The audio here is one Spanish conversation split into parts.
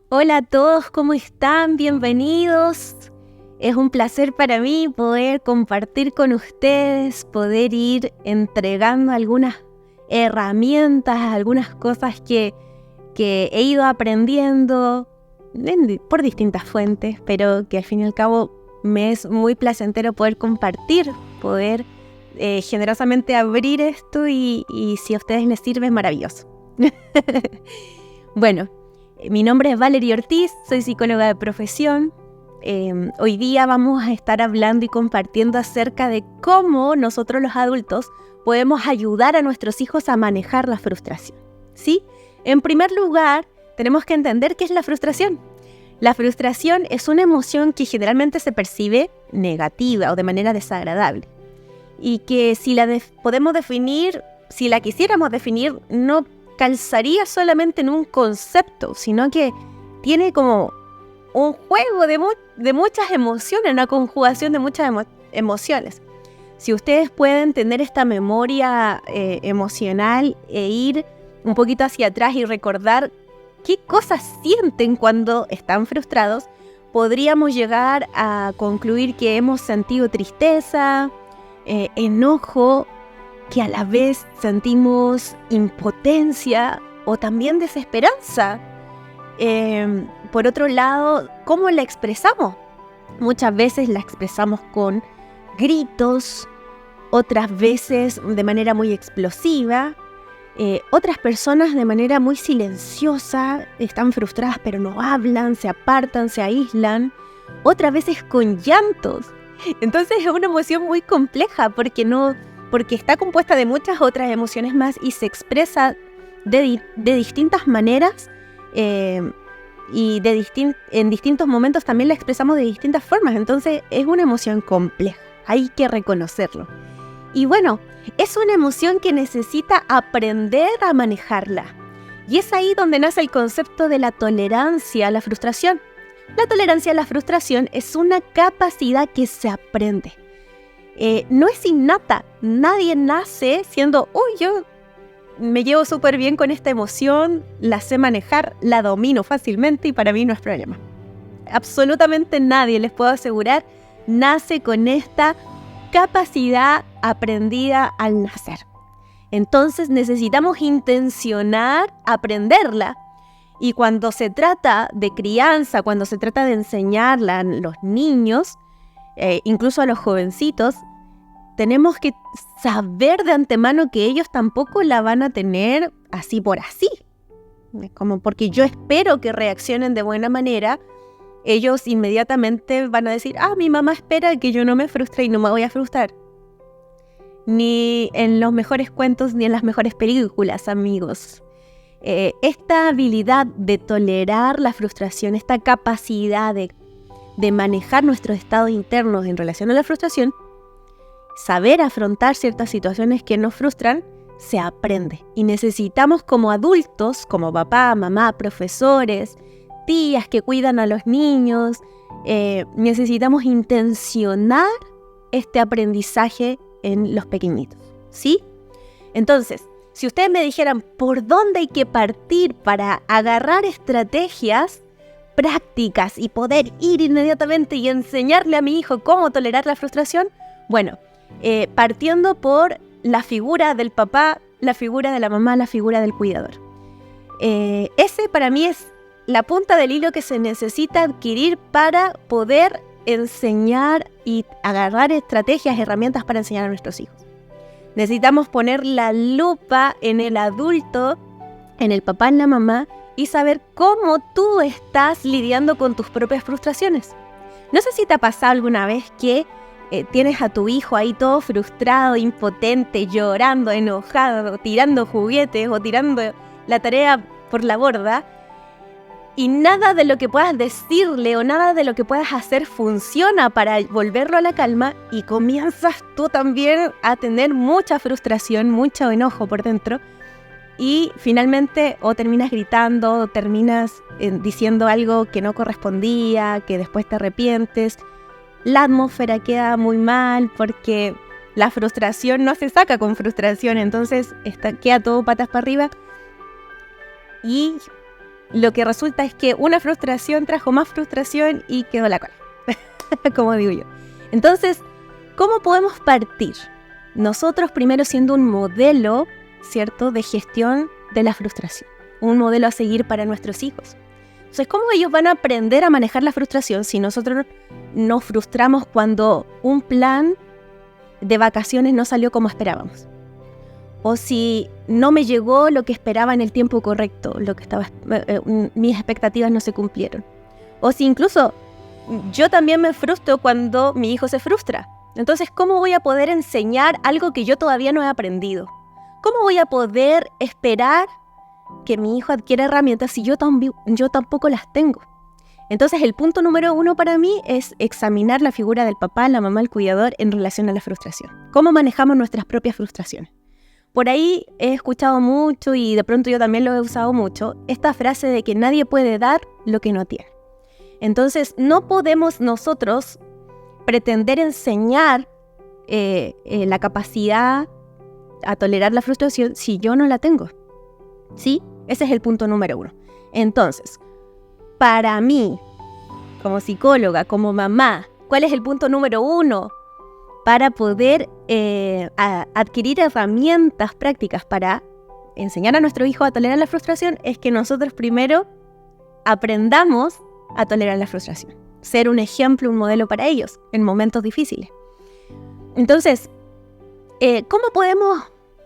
Hola a todos, ¿cómo están? Bienvenidos. Es un placer para mí poder compartir con ustedes, poder ir entregando algunas herramientas, algunas cosas que he ido aprendiendo por distintas fuentes, pero que al fin y al cabo me es muy placentero poder compartir, poder generosamente abrir esto y si a ustedes les sirve, es maravilloso. Bueno. Mi nombre es Valeria Ortiz, soy psicóloga de profesión. Hoy día vamos a estar hablando y compartiendo acerca de cómo nosotros los adultos podemos ayudar a nuestros hijos a manejar la frustración, ¿sí? En primer lugar, tenemos que entender qué es la frustración. La frustración es una emoción que generalmente se percibe negativa o de manera desagradable y que si la podemos definir, si la quisiéramos definir, no calzaría solamente en un concepto, sino que tiene como un juego de muchas emociones, una conjugación de muchas emociones. Si ustedes pueden tener esta memoria emocional e ir un poquito hacia atrás y recordar qué cosas sienten cuando están frustrados, podríamos llegar a concluir que hemos sentido tristeza, enojo, que a la vez sentimos impotencia o también desesperanza. Por otro lado, ¿cómo la expresamos? Muchas veces la expresamos con gritos, otras veces de manera muy explosiva, otras personas de manera muy silenciosa, están frustradas pero no hablan, se apartan, se aíslan, otras veces con llantos. Entonces es una emoción muy compleja porque está compuesta de muchas otras emociones más y se expresa de distintas maneras y en distintos momentos también la expresamos de distintas formas. Entonces es una emoción compleja, hay que reconocerlo. Y bueno, es una emoción que necesita aprender a manejarla. Y es ahí donde nace el concepto de la tolerancia a la frustración. La tolerancia a la frustración es una capacidad que se aprende. No es innata, nadie nace siendo, yo me llevo súper bien con esta emoción, la sé manejar, la domino fácilmente y para mí no es problema. Absolutamente nadie, les puedo asegurar, nace con esta capacidad aprendida al nacer. Entonces necesitamos intencionar aprenderla. Y cuando se trata de crianza, cuando se trata de enseñarla a los niños, incluso a los jovencitos, tenemos que saber de antemano que ellos tampoco la van a tener así por así. Como porque yo espero que reaccionen de buena manera, ellos inmediatamente van a decir, mi mamá espera que yo no me frustre y no me voy a frustrar. Ni en los mejores cuentos ni en las mejores películas, amigos. Esta habilidad de tolerar la frustración, esta capacidad de manejar nuestros estados internos en relación a la frustración, saber afrontar ciertas situaciones que nos frustran, se aprende. Y necesitamos como adultos, como papá, mamá, profesores, tías que cuidan a los niños, necesitamos intencionar este aprendizaje en los pequeñitos, ¿sí? Entonces, si ustedes me dijeran por dónde hay que partir para agarrar estrategias prácticas y poder ir inmediatamente y enseñarle a mi hijo cómo tolerar la frustración, bueno, partiendo por la figura del papá, la figura de la mamá, la figura del cuidador. Ese para mí es la punta del hilo que se necesita adquirir para poder enseñar y agarrar estrategias, herramientas para enseñar a nuestros hijos. Necesitamos poner la lupa en el adulto, en el papá, en la mamá, y saber cómo tú estás lidiando con tus propias frustraciones. No sé si te ha pasado alguna vez que tienes a tu hijo ahí todo frustrado, impotente, llorando, enojado, tirando juguetes o tirando la tarea por la borda, y nada de lo que puedas decirle o nada de lo que puedas hacer funciona para volverlo a la calma, y comienzas tú también a tener mucha frustración, mucho enojo por dentro, y finalmente o terminas gritando o terminas diciendo algo que no correspondía, que después te arrepientes. La atmósfera queda muy mal porque la frustración no se saca con frustración, entonces queda todo patas para arriba. Y lo que resulta es que una frustración trajo más frustración y quedó la cola, como digo yo. Entonces, ¿cómo podemos partir? Nosotros primero siendo un modelo, ¿cierto?, de gestión de la frustración, un modelo a seguir para nuestros hijos. Entonces, ¿cómo ellos van a aprender a manejar la frustración si nosotros nos frustramos cuando un plan de vacaciones no salió como esperábamos? O si no me llegó lo que esperaba en el tiempo correcto, mis expectativas no se cumplieron. O si incluso yo también me frustro cuando mi hijo se frustra. Entonces, ¿cómo voy a poder enseñar algo que yo todavía no he aprendido? ¿Cómo voy a poder esperar que mi hijo adquiera herramientas si yo tampoco las tengo? Entonces, el punto número 1 para mí es examinar la figura del papá, la mamá, el cuidador en relación a la frustración. ¿Cómo manejamos nuestras propias frustraciones? Por ahí he escuchado mucho y de pronto yo también lo he usado mucho, esta frase de que nadie puede dar lo que no tiene. Entonces, no podemos nosotros pretender enseñar la capacidad a tolerar la frustración si yo no la tengo. ¿Sí? Ese es el punto número 1. Entonces, para mí, como psicóloga, como mamá, ¿cuál es el punto número 1 para poder adquirir herramientas prácticas para enseñar a nuestro hijo a tolerar la frustración? Es que nosotros primero aprendamos a tolerar la frustración. Ser un ejemplo, un modelo para ellos en momentos difíciles. Entonces, ¿cómo podemos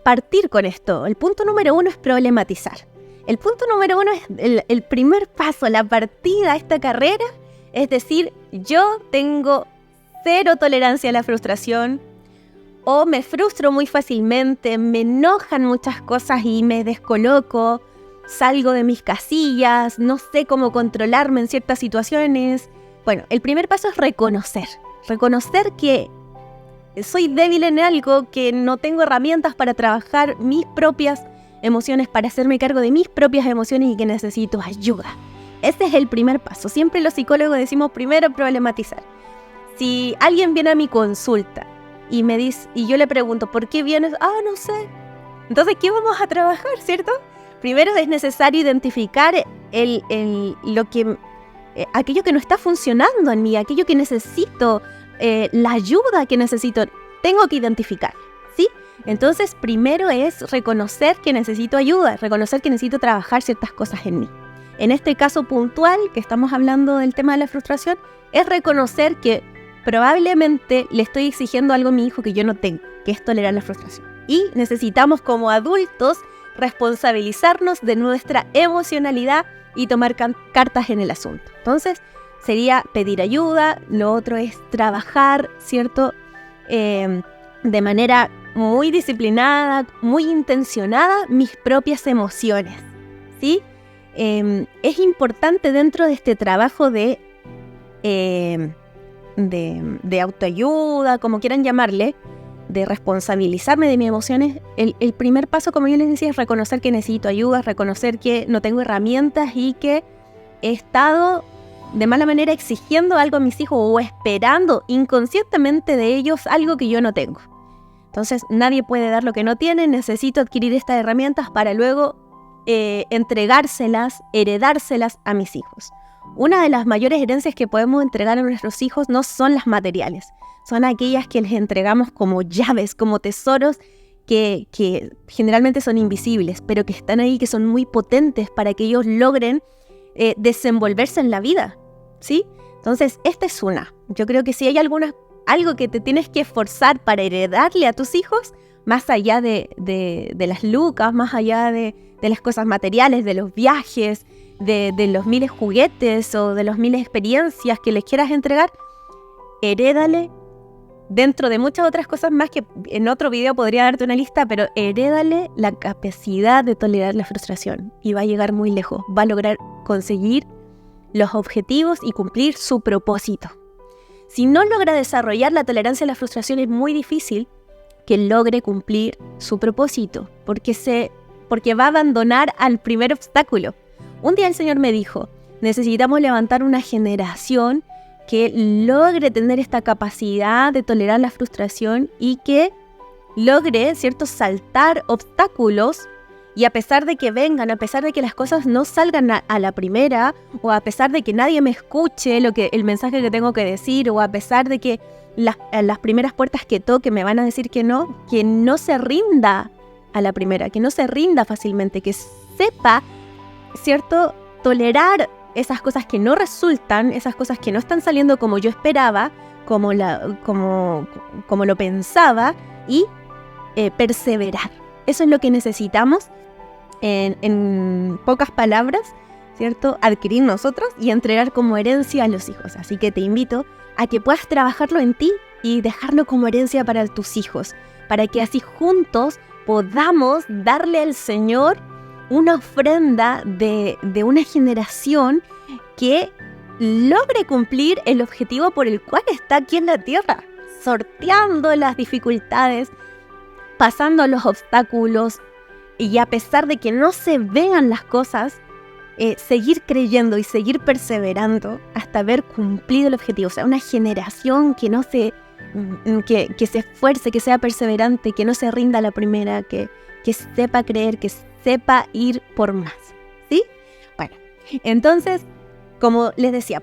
partir con esto? El punto número 1 es problematizar. El punto número 1 es el primer paso, la partida a esta carrera, es decir, yo tengo 0 tolerancia a la frustración, o me frustro muy fácilmente, me enojan muchas cosas y me descoloco, salgo de mis casillas, no sé cómo controlarme en ciertas situaciones. Bueno, el primer paso es reconocer que soy débil en algo, que no tengo herramientas para trabajar mis propias emociones, para hacerme cargo de mis propias emociones y que necesito ayuda. Ese es el primer paso. Siempre los psicólogos decimos primero problematizar. Si alguien viene a mi consulta y me dice, y yo le pregunto, ¿por qué vienes? No sé. Entonces, ¿qué vamos a trabajar, cierto? Primero es necesario identificar aquello que no está funcionando en mí, aquello que necesito, la ayuda que necesito, tengo que identificar, ¿sí? Entonces, primero es reconocer que necesito ayuda, reconocer que necesito trabajar ciertas cosas en mí. En este caso puntual, que estamos hablando del tema de la frustración, es reconocer que probablemente le estoy exigiendo algo a mi hijo que yo no tengo, que es tolerar la frustración. Y necesitamos como adultos responsabilizarnos de nuestra emocionalidad y tomar cartas en el asunto. Entonces, sería pedir ayuda, lo otro es trabajar, ¿cierto? De manera muy disciplinada, muy intencionada, mis propias emociones, ¿sí? Es importante dentro de este trabajo de autoayuda, como quieran llamarle, de responsabilizarme de mis emociones. El primer paso, como yo les decía, es reconocer que necesito ayuda, reconocer que no tengo herramientas y que he estado de mala manera exigiendo algo a mis hijos o esperando inconscientemente de ellos algo que yo no tengo. Entonces, nadie puede dar lo que no tiene, necesito adquirir estas herramientas para luego entregárselas, heredárselas a mis hijos. Una de las mayores herencias que podemos entregar a nuestros hijos no son las materiales, son aquellas que les entregamos como llaves, como tesoros que generalmente son invisibles, pero que están ahí, que son muy potentes para que ellos logren desenvolverse en la vida, ¿sí? Entonces, esta es una. Yo creo que si hay algo que te tienes que esforzar para heredarle a tus hijos, más allá de las lucas, más allá de las cosas materiales, de los viajes, de los miles juguetes o de los miles experiencias que les quieras entregar, herédale, dentro de muchas otras cosas más que en otro video podría darte una lista, pero herédale la capacidad de tolerar la frustración y va a llegar muy lejos, va a lograr conseguir los objetivos y cumplir su propósito. Si no logra desarrollar la tolerancia a la frustración, es muy difícil que logre cumplir su propósito, porque va a abandonar al primer obstáculo. Un día el Señor me dijo, necesitamos levantar una generación que logre tener esta capacidad de tolerar la frustración y que logre, ¿cierto?, saltar obstáculos Y a pesar de que vengan, a pesar de que las cosas no salgan a la primera, o a pesar de que nadie me escuche el mensaje que tengo que decir, o a pesar de que las primeras puertas que toque me van a decir que no se rinda a la primera, que no se rinda fácilmente, que sepa, ¿cierto?, tolerar esas cosas que no resultan, esas cosas que no están saliendo como yo esperaba, como lo pensaba, y perseverar. Eso es lo que necesitamos, en pocas palabras, ¿cierto?, adquirir nosotros y entregar como herencia a los hijos. Así que te invito a que puedas trabajarlo en ti y dejarlo como herencia para tus hijos, para que así juntos podamos darle al Señor una ofrenda de una generación que logre cumplir el objetivo por el cual está aquí en la tierra, sorteando las dificultades, pasando los obstáculos, y a pesar de que no se vean las cosas, seguir creyendo y seguir perseverando hasta haber cumplido el objetivo. O sea, una generación que que se esfuerce, que sea perseverante, que no se rinda a la primera, que sepa creer, que sepa ir por más, ¿sí? Bueno, entonces, como les decía,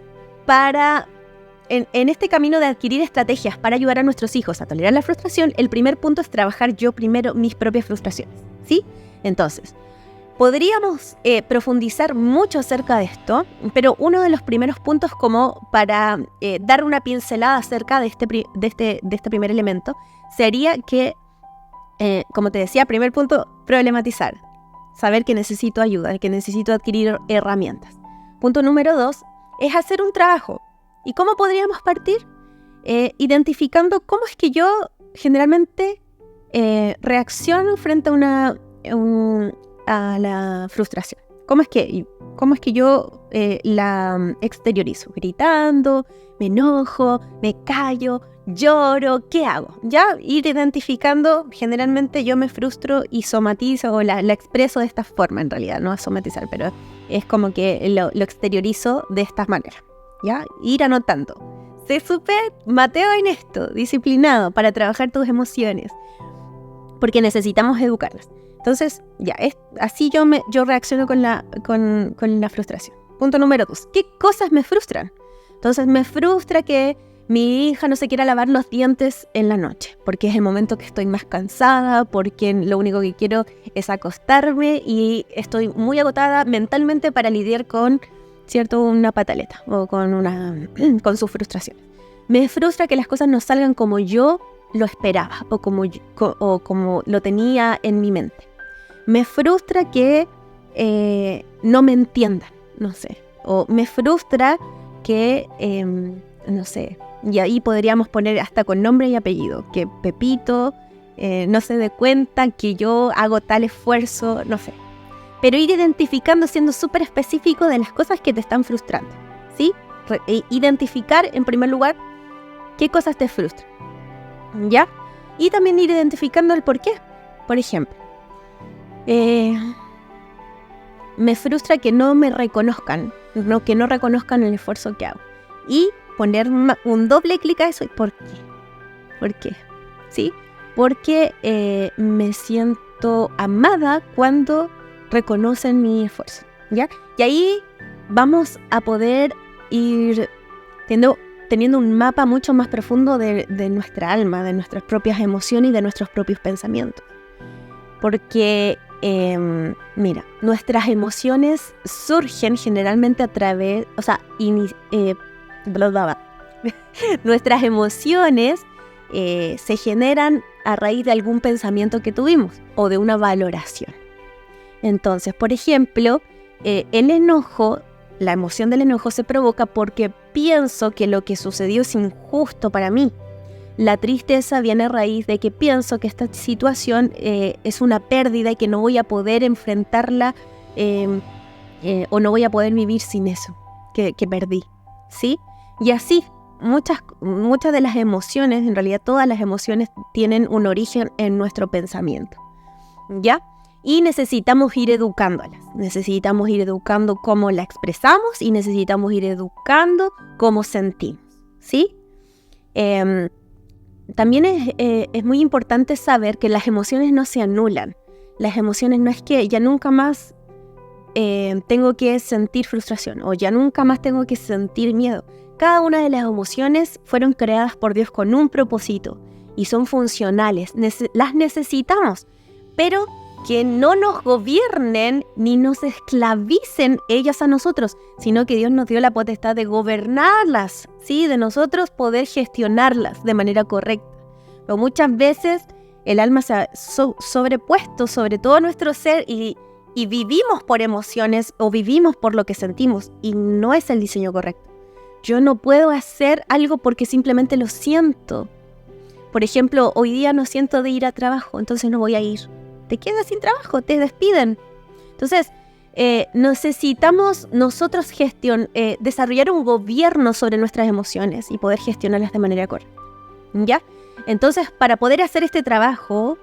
en este camino de adquirir estrategias para ayudar a nuestros hijos a tolerar la frustración, el primer punto es trabajar yo primero mis propias frustraciones, ¿sí? Entonces, podríamos profundizar mucho acerca de esto, pero uno de los primeros puntos, como para dar una pincelada acerca de este primer elemento, sería que, como te decía, primer punto, problematizar, saber que necesito ayuda, que necesito adquirir herramientas. Punto número 2 es hacer un trabajo. ¿Y cómo podríamos partir? Identificando cómo es que yo generalmente reacciono frente a la frustración. ¿Cómo es que yo la exteriorizo? Gritando, me enojo, me callo, lloro, ¿qué hago? Ya ir identificando, generalmente yo me frustro y somatizo, o la expreso de esta forma, en realidad, no a somatizar, pero es como que lo exteriorizo de esta manera, ¿ya? Ir anotando. Sé súper Mateo en esto, disciplinado, para trabajar tus emociones, porque necesitamos educarlas. Entonces, ya, así yo reacciono con la frustración. Punto número 2. ¿Qué cosas me frustran? Entonces, me frustra que mi hija no se quiera lavar los dientes en la noche, porque es el momento que estoy más cansada, porque lo único que quiero es acostarme y estoy muy agotada mentalmente para lidiar con, ¿cierto?, una pataleta o con sus frustraciones. Me frustra que las cosas no salgan como yo lo esperaba o como lo tenía en mi mente. Me frustra que no me entiendan, no sé. O me frustra que, no sé, y ahí podríamos poner hasta con nombre y apellido, que Pepito no se dé cuenta que yo hago tal esfuerzo, no sé. Pero ir identificando, siendo súper específico de las cosas que te están frustrando, ¿sí? Identificar, en primer lugar, qué cosas te frustran, ¿ya? Y también ir identificando el por qué. Por ejemplo, me frustra que no me reconozcan, que no reconozcan el esfuerzo que hago. Y poner un doble clic a eso. ¿Por qué? ¿Por qué? ¿Sí? Porque me siento amada cuando reconocen mi esfuerzo, ¿ya? Y ahí vamos a poder ir teniendo un mapa mucho más profundo de nuestra alma, de nuestras propias emociones y de nuestros propios pensamientos. Porque, mira, nuestras emociones surgen generalmente a través, nuestras emociones se generan a raíz de algún pensamiento que tuvimos o de una valoración. Entonces, por ejemplo, el enojo, la emoción del enojo se provoca porque pienso que lo que sucedió es injusto para mí. La tristeza viene a raíz de que pienso que esta situación es una pérdida y que no voy a poder enfrentarla o no voy a poder vivir sin eso que perdí, ¿sí? Y así, muchas de las emociones, en realidad todas las emociones tienen un origen en nuestro pensamiento, ¿ya? Y necesitamos ir educándolas, necesitamos ir educando cómo la expresamos y necesitamos ir educando cómo sentimos, ¿sí? También es muy importante saber que las emociones no se anulan. las emociones no es que ya nunca más tengo que sentir frustración o ya nunca más tengo que sentir miedo. Cada una de las emociones fueron creadas por Dios con un propósito y son funcionales, las necesitamos, pero que no nos gobiernen ni nos esclavicen ellas a nosotros, sino que Dios nos dio la potestad de gobernarlas, ¿sí? De nosotros poder gestionarlas de manera correcta. Pero muchas veces el alma se ha sobrepuesto sobre todo nuestro ser y vivimos por emociones o vivimos por lo que sentimos y no es el diseño correcto. Yo no puedo hacer algo porque simplemente lo siento. Por ejemplo, hoy día no siento de ir a trabajo, entonces no voy a ir. Te quedas sin trabajo, te despiden. Entonces, necesitamos nosotros desarrollar un gobierno sobre nuestras emociones y poder gestionarlas de manera correcta. ¿Ya? Entonces, para poder hacer este trabajo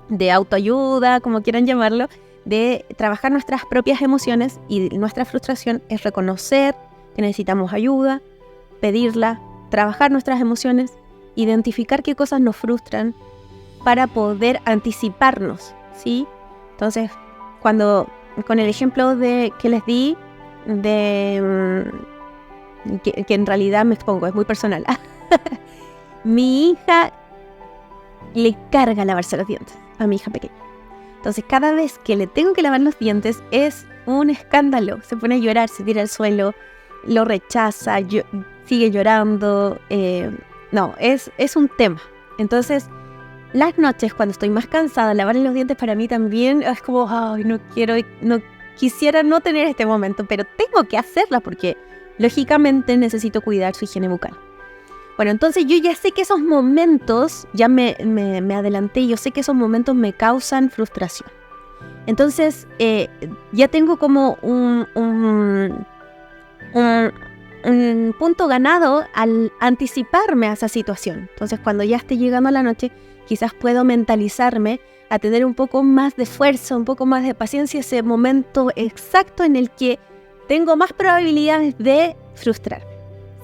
de autoayuda, como quieran llamarlo, de trabajar nuestras propias emociones y nuestra frustración, es reconocer que necesitamos ayuda, pedirla, trabajar nuestras emociones, identificar qué cosas nos frustran para poder anticiparnos, ¿sí? Entonces, con el ejemplo que les di, que en realidad me expongo, es muy personal. Mi hija le carga lavarse los dientes a mi hija pequeña. Entonces, cada vez que le tengo que lavar los dientes es un escándalo. Se pone a llorar, se tira al suelo, lo rechaza, sigue llorando. No, es un tema. Entonces, las noches cuando estoy más cansada, lavarle los dientes para mí también es como, ay, no quisiera no tener este momento, pero tengo que hacerla porque lógicamente necesito cuidar su higiene bucal. Bueno, entonces yo ya sé que esos momentos, ya me adelanté, yo sé que esos momentos me causan frustración. Entonces, ya tengo como un punto ganado al anticiparme a esa situación. Entonces, cuando ya esté llegando la noche, quizás puedo mentalizarme a tener un poco más de fuerza, un poco más de paciencia, ese momento exacto en el que tengo más probabilidades de frustrarme,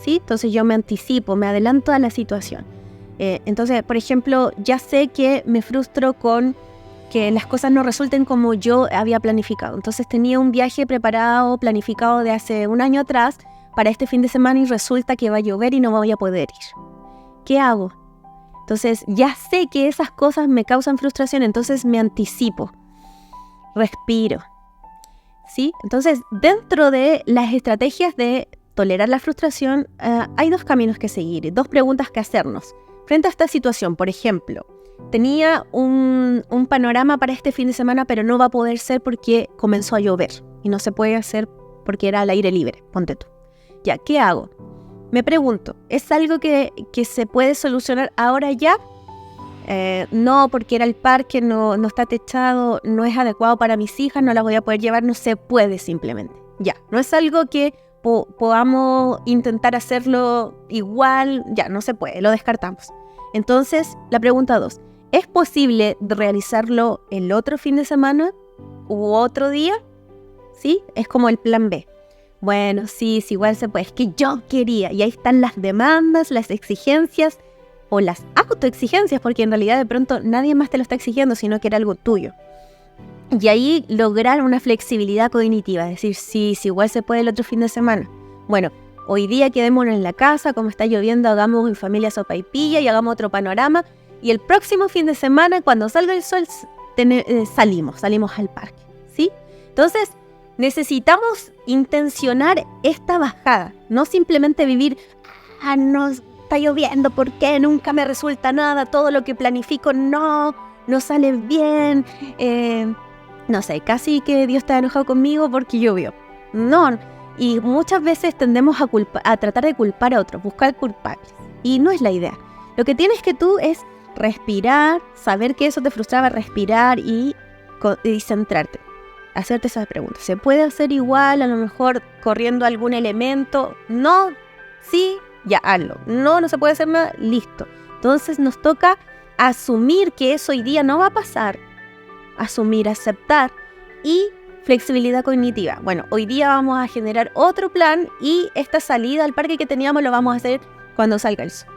¿sí? Entonces yo me anticipo, me adelanto a la situación. Entonces, por ejemplo, ya sé que me frustro con que las cosas no resulten como yo había planificado. Entonces tenía un viaje planificado de hace un año atrás para este fin de semana y resulta que va a llover y no voy a poder ir. ¿Qué hago? Entonces ya sé que esas cosas me causan frustración, entonces me anticipo, respiro, ¿sí? Entonces, dentro de las estrategias de tolerar la frustración, hay dos caminos que seguir, dos preguntas que hacernos. Frente a esta situación, por ejemplo, tenía un panorama para este fin de semana, pero no va a poder ser porque comenzó a llover y no se puede hacer porque era al aire libre, ponte tú. Ya, ¿qué hago? Me pregunto, ¿es algo que se puede solucionar ahora ya? No, porque era el parque, no está techado, no es adecuado para mis hijas, no las voy a poder llevar, no se puede simplemente. Ya, no es algo que podamos intentar hacerlo igual, ya, no se puede, lo descartamos. Entonces, la pregunta 2, ¿es posible realizarlo el otro fin de semana u otro día? ¿Sí? Es como el plan B. Bueno, sí, igual se puede, es que yo quería, y ahí están las demandas, las exigencias o las autoexigencias, porque en realidad de pronto nadie más te lo está exigiendo, sino que era algo tuyo. Y ahí lograr una flexibilidad cognitiva, decir, sí, igual se puede el otro fin de semana. Bueno, hoy día quedémonos en la casa, como está lloviendo, hagamos en familia sopaipilla y hagamos otro panorama, y el próximo fin de semana, cuando salga el sol, salimos al parque, ¿sí? Entonces, necesitamos intencionar esta bajada, no simplemente vivir, no está lloviendo, ¿por qué? Nunca me resulta nada, todo lo que planifico no sale bien, no sé, casi que Dios está enojado conmigo porque llovió. No, y muchas veces tendemos a tratar de culpar a otros, buscar culpables, y no es la idea. Lo que tienes que tú es respirar, saber que eso te frustraba, respirar y centrarte. Hacerte esas preguntas. ¿Se puede hacer igual? A lo mejor corriendo algún elemento. No, sí, ya hazlo. No se puede hacer nada, listo. Entonces nos toca asumir que eso hoy día no va a pasar. Asumir, aceptar y flexibilidad cognitiva. Bueno, hoy día vamos a generar otro plan y esta salida al parque que teníamos lo vamos a hacer cuando salga el sol.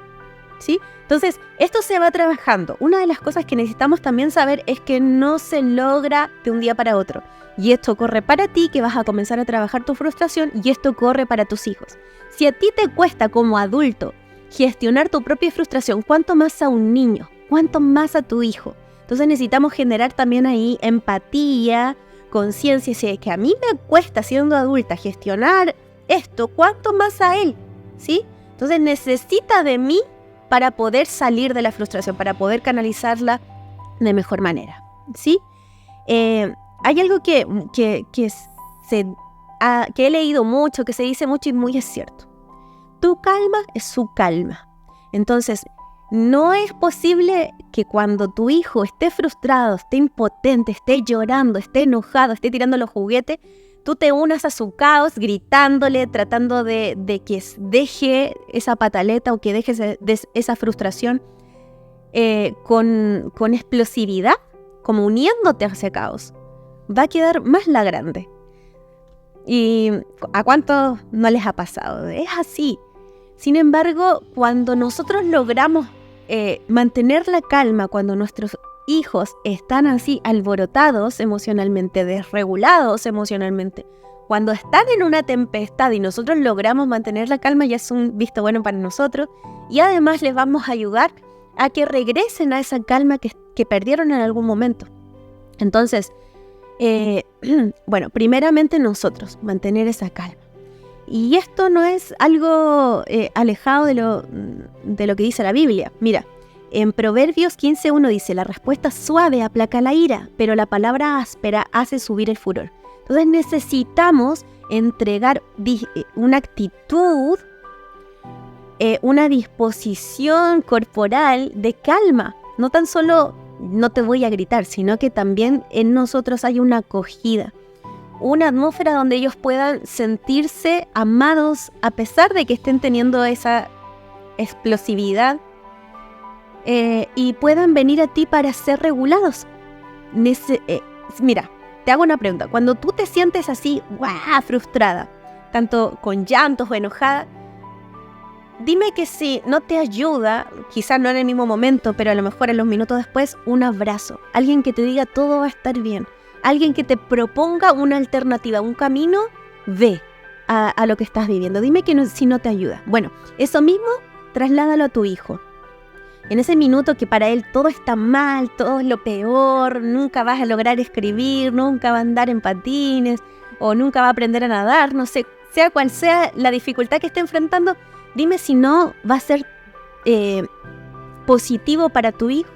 ¿sí? Entonces, esto se va trabajando. Una de las cosas que necesitamos también saber es que no se logra de un día para otro. Y esto corre para ti, que vas a comenzar a trabajar tu frustración, y esto corre para tus hijos. Si a ti te cuesta como adulto gestionar tu propia frustración, ¿cuánto más a un niño? ¿Cuánto más a tu hijo? Entonces necesitamos generar también ahí empatía, conciencia. Si es que a mí me cuesta siendo adulta gestionar esto, ¿cuánto más a él? ¿Sí? Entonces necesita de mí para poder salir de la frustración, para poder canalizarla de mejor manera, ¿sí? Hay algo que he leído mucho, que se dice mucho y muy es cierto. Tu calma es su calma. Entonces, no es posible que cuando tu hijo esté frustrado, esté impotente, esté llorando, esté enojado, esté tirando los juguetes, tú te unas a su caos gritándole, tratando de que deje esa pataleta o que deje esa frustración con explosividad, como uniéndote a ese caos. Va a quedar más la grande. ¿Y a cuántos no les ha pasado? Es así. Sin embargo, cuando nosotros logramos mantener la calma, cuando nuestros hijos están así alborotados emocionalmente, desregulados emocionalmente, cuando están en una tempestad y nosotros logramos mantener la calma, ya es un visto bueno para nosotros, y además les vamos a ayudar a que regresen a esa calma que perdieron en algún momento. Entonces, bueno, primeramente nosotros, mantener esa calma. Y esto no es algo alejado de lo que dice la Biblia. Mira, en Proverbios 15:1 dice, la respuesta suave aplaca la ira, pero la palabra áspera hace subir el furor. Entonces necesitamos entregar una actitud, una disposición corporal de calma. No tan solo no te voy a gritar, sino que también en nosotros hay una acogida. Una atmósfera donde ellos puedan sentirse amados a pesar de que estén teniendo esa explosividad y puedan venir a ti para ser regulados. Mira, te hago una pregunta. Cuando tú te sientes así, frustrada, tanto con llantos o enojada, dime que si no te ayuda, quizás no en el mismo momento, pero a lo mejor en los minutos después, un abrazo. Alguien que te diga todo va a estar bien. Alguien que te proponga una alternativa, un camino, ve a lo que estás viviendo. Dime que si no te ayuda. Bueno, eso mismo, trasládalo a tu hijo. En ese minuto que para él todo está mal, todo es lo peor, nunca vas a lograr escribir, nunca va a andar en patines, o nunca va a aprender a nadar, no sé, sea cual sea la dificultad que esté enfrentando, dime si no va a ser positivo para tu hijo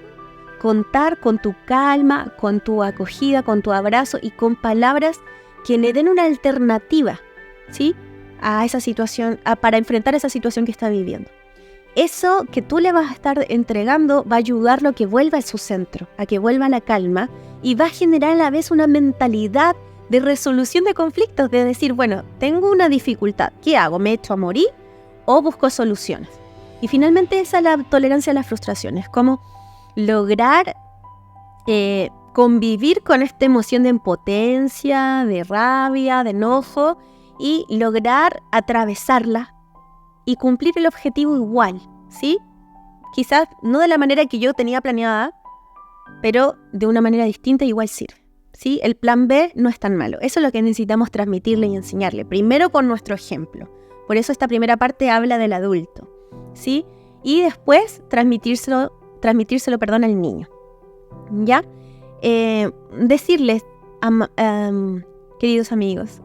contar con tu calma, con tu acogida, con tu abrazo y con palabras que le den una alternativa, ¿sí? A esa situación, para enfrentar esa situación que está viviendo. Eso que tú le vas a estar entregando va a ayudarlo a que vuelva a su centro, a que vuelva a la calma y va a generar a la vez una mentalidad de resolución de conflictos, de decir, bueno, tengo una dificultad, ¿qué hago? ¿Me echo a morir o busco soluciones? Y finalmente esa es la tolerancia a las frustraciones, como lograr convivir con esta emoción de impotencia, de rabia, de enojo y lograr atravesarla y cumplir el objetivo igual, ¿sí? Quizás no de la manera que yo tenía planeada, pero de una manera distinta igual sirve, ¿sí? El plan B no es tan malo. Eso es lo que necesitamos transmitirle y enseñarle, primero con nuestro ejemplo. Por eso esta primera parte habla del adulto, ¿sí? Y después transmitírselo al niño, ¿ya? Decirles, queridos amigos,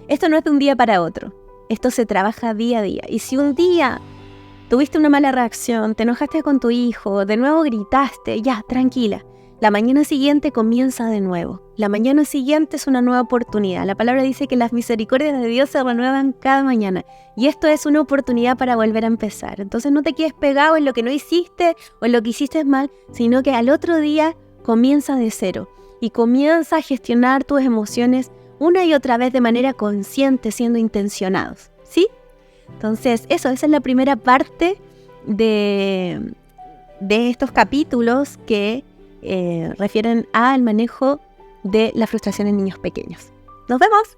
esto no es de un día para otro, esto se trabaja día a día. Y si un día tuviste una mala reacción, te enojaste con tu hijo, de nuevo gritaste, ya, tranquila. La mañana siguiente comienza de nuevo. La mañana siguiente es una nueva oportunidad. La palabra dice que las misericordias de Dios se renuevan cada mañana. Y esto es una oportunidad para volver a empezar. Entonces no te quedes pegado en lo que no hiciste o en lo que hiciste mal, sino que al otro día comienza de cero. Y comienza a gestionar tus emociones una y otra vez de manera consciente, siendo intencionados, ¿sí? Entonces esa es la primera parte de estos capítulos que refieren al manejo de la frustración en niños pequeños. ¡Nos vemos!